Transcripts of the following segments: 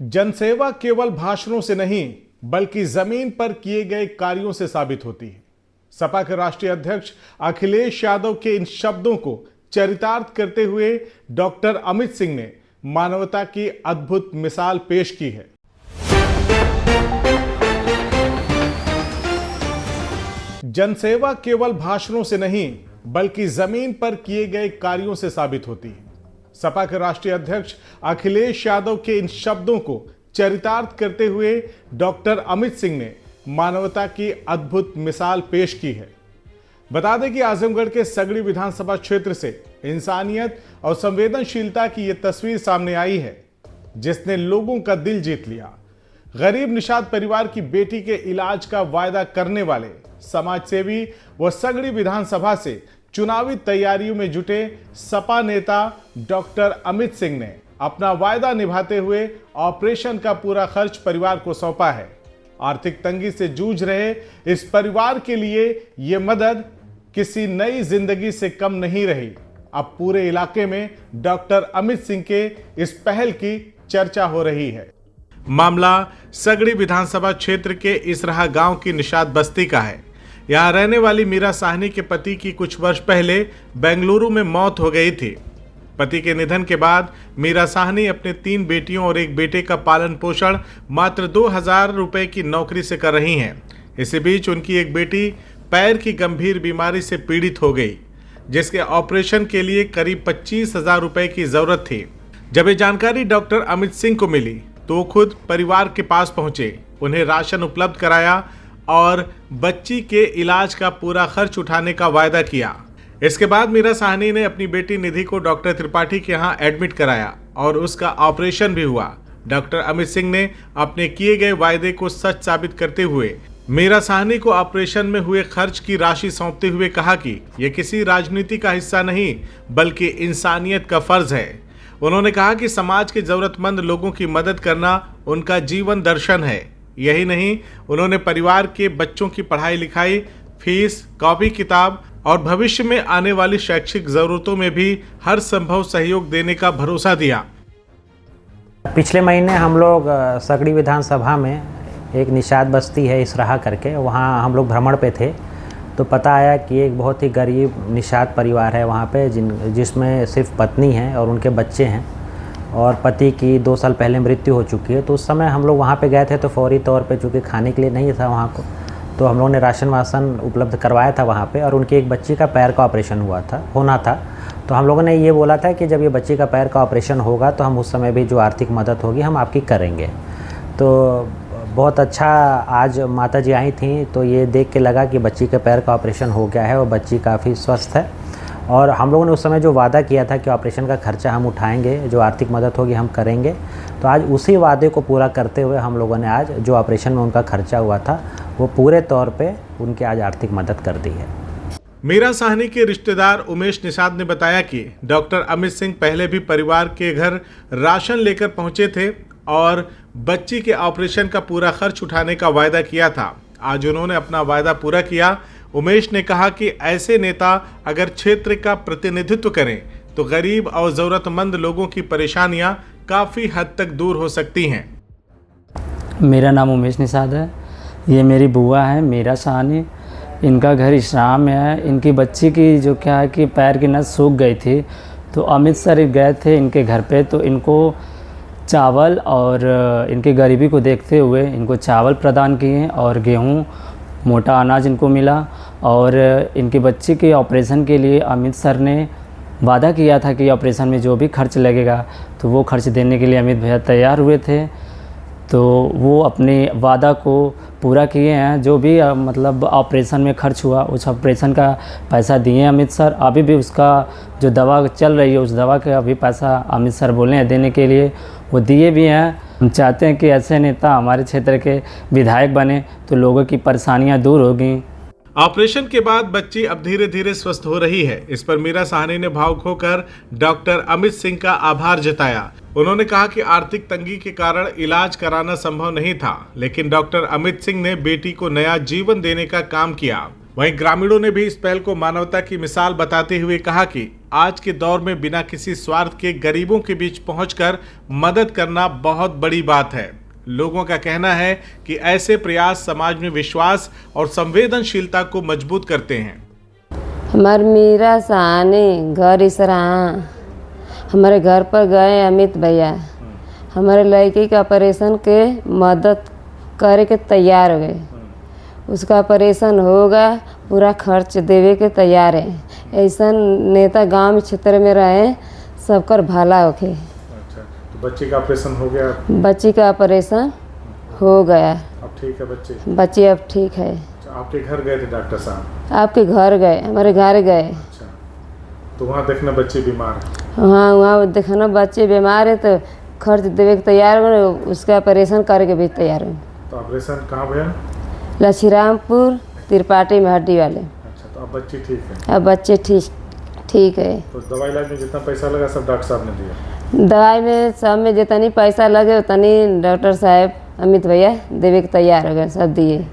जनसेवा केवल भाषणों से नहीं बल्कि जमीन पर किए गए कार्यों से साबित होती है। सपा के राष्ट्रीय अध्यक्ष अखिलेश यादव के इन शब्दों को चरितार्थ करते हुए डॉक्टर अमित सिंह ने मानवता की अद्भुत मिसाल पेश की है। जनसेवा केवल भाषणों से नहीं बल्कि जमीन पर किए गए कार्यों से साबित होती है। सपा के राष्ट्रीय अध्यक्ष अखिलेश यादव के इन शब्दों को चरितार्थ करते हुए डॉक्टर अमित सिंह ने मानवता की अद्भुत मिसाल पेश की है। बता दें कि आजमगढ़ के सगड़ी विधानसभा क्षेत्र से इंसानियत और संवेदनशीलता की यह तस्वीर सामने आई है, जिसने लोगों का दिल जीत लिया। गरीब निषाद परिवार की बेटी के इलाज का वायदा करने वाले समाजसेवी व सगड़ी विधानसभा से चुनावी तैयारियों में जुटे सपा नेता डॉक्टर अमित सिंह ने अपना वायदा निभाते हुए ऑपरेशन का पूरा खर्च परिवार को सौंपा है। आर्थिक तंगी से जूझ रहे इस परिवार के लिए यह मदद किसी नई जिंदगी से कम नहीं रही। अब पूरे इलाके में डॉक्टर अमित सिंह के इस पहल की चर्चा हो रही है। मामला सगड़ी विधानसभा क्षेत्र के इसराहा गांव की निषाद बस्ती का है। यहाँ रहने वाली मीरा साहनी के पति की कुछ वर्ष पहले बेंगलुरु में मौत हो गई थी। पति के निधन के बाद मीरा साहनी अपने 3 बेटियों और एक बेटे का पालन पोषण मात्र 2000 रुपए की नौकरी से कर रही हैं। इसी बीच उनकी एक बेटी पैर की गंभीर बीमारी से पीड़ित हो गई, जिसके ऑपरेशन के लिए करीब 25,000 रुपए की जरूरत थी। जब ये जानकारी डॉक्टर अमित सिंह को मिली तो वो खुद परिवार के पास पहुंचे, उन्हें राशन उपलब्ध कराया और बच्ची के इलाज का पूरा खर्च उठाने का वायदा किया। इसके बाद मीरा साहनी ने अपनी बेटी निधि को डॉक्टर त्रिपाठी के यहाँ एडमिट कराया और उसका ऑपरेशन भी हुआ। डॉक्टर अमित सिंह ने अपने किए गए वायदे को सच साबित करते हुए मीरा साहनी को ऑपरेशन में हुए खर्च की राशि सौंपते हुए कहा कि यह किसी राजनीति का हिस्सा नहीं बल्कि इंसानियत का फर्ज है। उन्होंने कहा कि समाज के जरूरतमंद लोगों की मदद करना उनका जीवन दर्शन है। यही नहीं, उन्होंने परिवार के बच्चों की पढ़ाई लिखाई, फीस, कॉपी किताब और भविष्य में आने वाली शैक्षिक जरूरतों में भी हर संभव सहयोग देने का भरोसा दिया। पिछले महीने हम लोग सगड़ी विधानसभा में एक निषाद बस्ती है इसराहा करके, वहाँ हम लोग भ्रमण पे थे तो पता आया कि एक बहुत ही गरीब निषाद परिवार है वहाँ पे, जिसमें सिर्फ पत्नी है और उनके बच्चे हैं और पति की 2 साल पहले मृत्यु हो चुकी है। तो उस समय हम लोग वहाँ पे गए थे तो फौरी तौर पे चूँकि खाने के लिए नहीं था वहाँ को, तो हम लोगों ने राशन वासन उपलब्ध करवाया था वहाँ पे। और उनकी एक बच्ची का पैर का ऑपरेशन होना था तो हम लोगों ने ये बोला था कि जब ये बच्ची का पैर का ऑपरेशन होगा तो हम उस समय भी जो आर्थिक मदद होगी हम आपकी करेंगे। तो बहुत अच्छा, आज माता जी आई थी तो ये देख के लगा कि बच्ची के पैर का ऑपरेशन हो गया है और बच्ची काफ़ी स्वस्थ है। और हम लोगों ने उस समय जो वादा किया था कि ऑपरेशन का खर्चा हम उठाएंगे, जो आर्थिक मदद होगी हम करेंगे, तो आज उसी वादे को पूरा करते हुए हम लोगों ने आज जो ऑपरेशन में उनका खर्चा हुआ था वो पूरे तौर पे उनके आज आर्थिक मदद कर दी है। मीरा साहनी के रिश्तेदार उमेश निषाद ने बताया कि डॉक्टर अमित सिंह पहले भी परिवार के घर राशन लेकर पहुंचे थे और बच्ची के ऑपरेशन का पूरा खर्च उठाने का वायदा किया था। आज उन्होंने अपना वायदा पूरा किया। उमेश ने कहा कि ऐसे नेता अगर क्षेत्र का प्रतिनिधित्व करें तो गरीब और जरूरतमंद लोगों की परेशानियां काफ़ी हद तक दूर हो सकती हैं। मेरा नाम उमेश निषाद है। ये मेरी बुआ है मीरा साहनी, इनका घर इसराहा में है। इनकी बच्ची की जो क्या है कि पैर की नस सूख गई थी तो अमित सर गए थे इनके घर पे, तो इनको चावल और इनकी गरीबी को देखते हुए इनको चावल प्रदान किए और गेहूं, मोटा अनाज इनको मिला। और इनकी बच्ची के ऑपरेशन के लिए अमित सर ने वादा किया था कि ऑपरेशन में जो भी खर्च लगेगा तो वो खर्च देने के लिए अमित भैया तैयार हुए थे। तो वो अपने वादा को पूरा किए हैं। जो भी मतलब ऑपरेशन में खर्च हुआ उस ऑपरेशन का पैसा दिए अमित सर। अभी भी उसका जो दवा चल रही है उस दवा का अभी पैसा अमित सर बोले हैं देने के लिए, वो दिए भी हैं। हम चाहते हैं कि ऐसे नेता हमारे क्षेत्र के विधायक बने तो लोगों की परेशानियां दूर होगी। ऑपरेशन के बाद बच्ची अब धीरे धीरे स्वस्थ हो रही है। इस पर मीरा साहनी ने भावुक होकर डॉक्टर अमित सिंह का आभार जताया। उन्होंने कहा कि आर्थिक तंगी के कारण इलाज कराना संभव नहीं था, लेकिन डॉक्टर अमित सिंह ने बेटी को नया जीवन देने का काम किया। वहीं ग्रामीणों ने भी इस पहल को मानवता की मिसाल बताते हुए कहा कि आज के दौर में बिना किसी स्वार्थ के गरीबों के बीच पहुंचकर मदद करना बहुत बड़ी बात है। लोगों का कहना है कि ऐसे प्रयास समाज में विश्वास और संवेदनशीलता को मजबूत करते हैं। हमारे मीरा सहानी घर इसरा, हमारे घर पर गए अमित भैया, हमारे लड़की का ऑपरेशन के मदद करे के तैयार हो गए। उसका ऑपरेशन होगा, पूरा खर्च देवे के तैयार है। ऐसा नेता गांव में क्षेत्र में रहे, सबकर भला होके। अच्छा, तो बच्चे का ऑपरेशन हो गया? बच्ची का ऑपरेशन हो गया। अब ठीक है बच्चे? बच्ची अब ठीक है। आपके घर गए थे डॉक्टर साहब? आपके घर गए, हमारे घर गए। अच्छा, तो वहाँ देखना बच्चे बीमार है? हाँ, वहाँ देखना बच्चे बीमार है तो खर्च देवे के तैयार हो, उसका ऑपरेशन करके भी तैयार हो। तो ऑपरेशन कहाँ भैया? लछीरामपुर त्रिपाठी में हड्डी वाले। अच्छा, तो अब बच्ची ठीक है? अब बच्चे ठीक है। तो दवाई इलाज में जितना पैसा लगा सब डॉक्टर साहब ने दिया? दवाई में सब में जितनी पैसा लगे उतनी डॉक्टर साहब अमित भैया देवे के तैयार हो गए, सब दिए।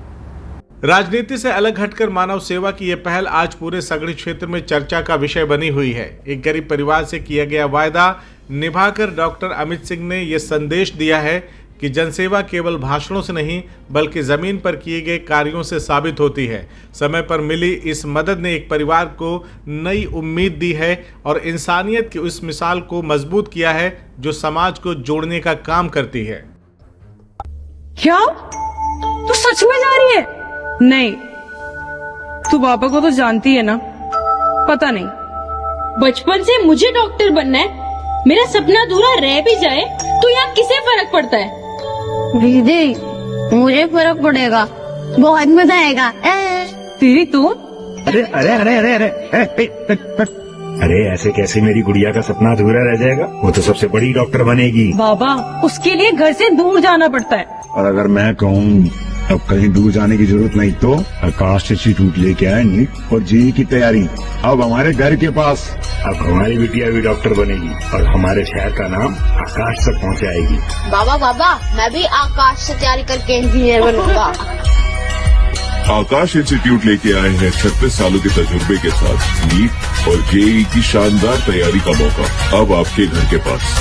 राजनीति से अलग हटकर मानव सेवा की यह पहल आज पूरे सगड़ी क्षेत्र में चर्चा का विषय बनी हुई है। एक गरीब परिवार से किया गया वायदा निभाकर डॉक्टर अमित सिंह ने यह संदेश दिया है कि जनसेवा केवल भाषणों से नहीं बल्कि जमीन पर किए गए कार्यों से साबित होती है। समय पर मिली इस मदद ने एक परिवार को नई उम्मीद दी है और इंसानियत की उस मिसाल को मजबूत किया है जो समाज को जोड़ने का काम करती है। क्या तू सच में जा रही है? नहीं, तू पापा को तो जानती है ना? पता नहीं, बचपन से मुझे डॉक्टर बनना है, मेरा सपना अधूरा रह भी जाए तो यहाँ किसे फर्क पड़ता है? दीदी मुझे फर्क पड़ेगा, बहुत मजा आएगा। तेरी तो अरे अरे अरे अरे अरे अरे ऐसे कैसे मेरी गुड़िया का सपना अधूरा रह जाएगा? वो तो सबसे बड़ी डॉक्टर बनेगी। बाबा, उसके लिए घर से दूर जाना पड़ता है। और अगर मैं कहूँ अब कहीं दूर जाने की जरूरत नहीं तो आकाश इंस्टीट्यूट लेके आए नीट और जेईई की तैयारी अब हमारे घर के पास। अब हमारी बिटिया भी डॉक्टर बनेगी और हमारे शहर का नाम आकाश तक पहुंचाएगी। बाबा मैं भी आकाश से तैयारी करके इंजीनियर बनूंगा। आकाश इंस्टीट्यूट लेके आए हैं 36 सालों के तजुर्बे के साथ नीट और जेईई की शानदार तैयारी का मौका अब आपके घर के पास,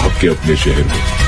आपके अपने शहर में।